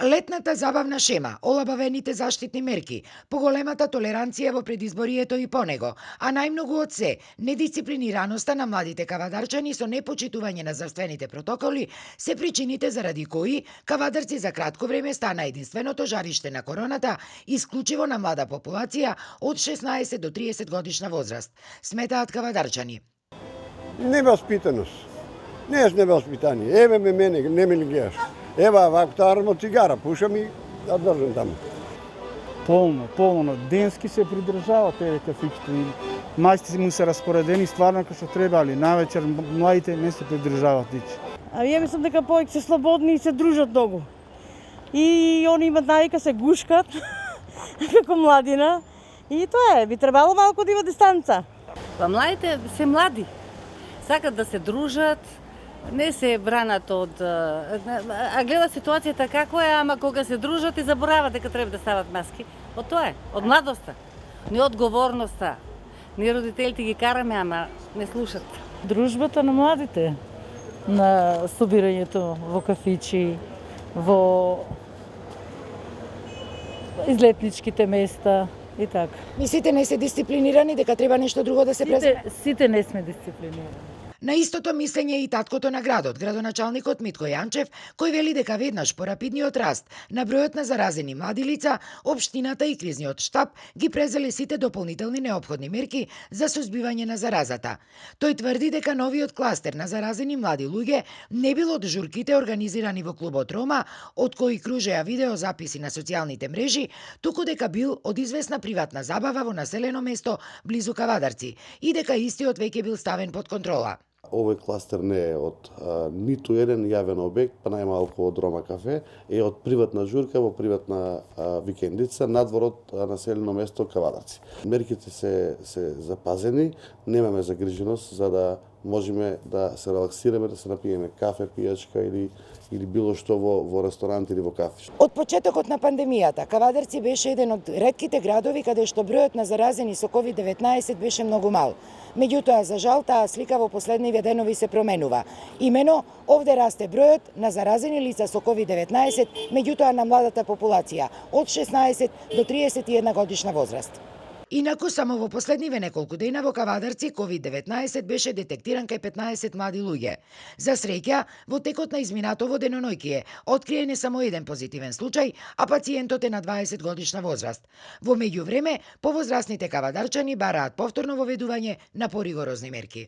Летната забавна шема, олабавените заштитни мерки, поголемата толеранција во предизборието и по него, а најмногу од се, недисциплинираноста на младите кавадарчани со непочитување на здравствените протоколи се причините заради кои кавадарци за кратко време стана единственото жариште на короната, исклучиво на млада популација од 16 до 30 годишна возраст, сметаат кавадарчани. Невоспитаност. Не е невоспитание. Еве мене, не ме ли гледаш? Ева, вако тармо цигара, пушам и да држам таму. Полно. Денски се придржават еве кафичите и мајците му се распоредени стварно како што треба, али навечер младите не се придржават ничи. А ја мислам дека повеќе се слободни и се дружат многу. И они имат навика се гушкат како младина. И тоа е, би требало малку да има дистанца. Па младите се млади. Сакат да се дружат, не се бранат од... А гледа ситуацијата како е, ама кога се дружат и заборават дека треба да стават маски. Од тоа е, од младоста. Неодговорноста. Ние родителите ги караме, ама не слушат. Дружбата на младите, на собирањето во кафичи, во излетничките места и така. Мислите не се дисциплинирани, дека треба нешто друго да се преземе? Сите не сме дисциплинирани. На истото мислење и таткото на градот, градоначалникот Митко Јанчев, кој вели дека веднаш по рапидниот раст на бројот на заразени млади лица, општината и кризниот штаб ги презеле сите дополнителни неопходни мерки за сузбивање на заразата. Тој тврди дека новиот кластер на заразени млади луѓе не бил од журките организирани во клубот Рома, од кои кружеа видеозаписи на социјалните мрежи, туку дека бил од известна приватна забава во населено место близу Кавадарци и дека истиот веќе бил ставен под контрола. Овој кластер не е од ниту еден јавен објект, па најмалку од Рома кафе, е од приватна журка во приватна викендица надвор од населено место Кавадарци. Мерките се запазени, немаме загриженост за да можеме да се релаксираме, да се напиеме кафе, пијачка или било што во ресторант или во кафе. Од почетокот на пандемијата, Кавадарци беше еден од ретките градови каде што бројот на заразени со COVID-19 беше многу мал. Меѓутоа, за жал, таа слика во последниве денови се променува. Имено, овде расте бројот на заразени лица со COVID-19, меѓутоа на младата популација, од 16 до 31 годишна возраст. Инаку, само во последниве неколку дена во Кавадарци COVID-19 беше детектиран кај 15 млади луѓе. За среќа, во текот на изминатово деноноќие откриен е само еден позитивен случај, а пациентот е на 20 годишна возраст. Во меѓувреме, повозрастните кавадарчани бараат повторно воведување на поригорозни мерки.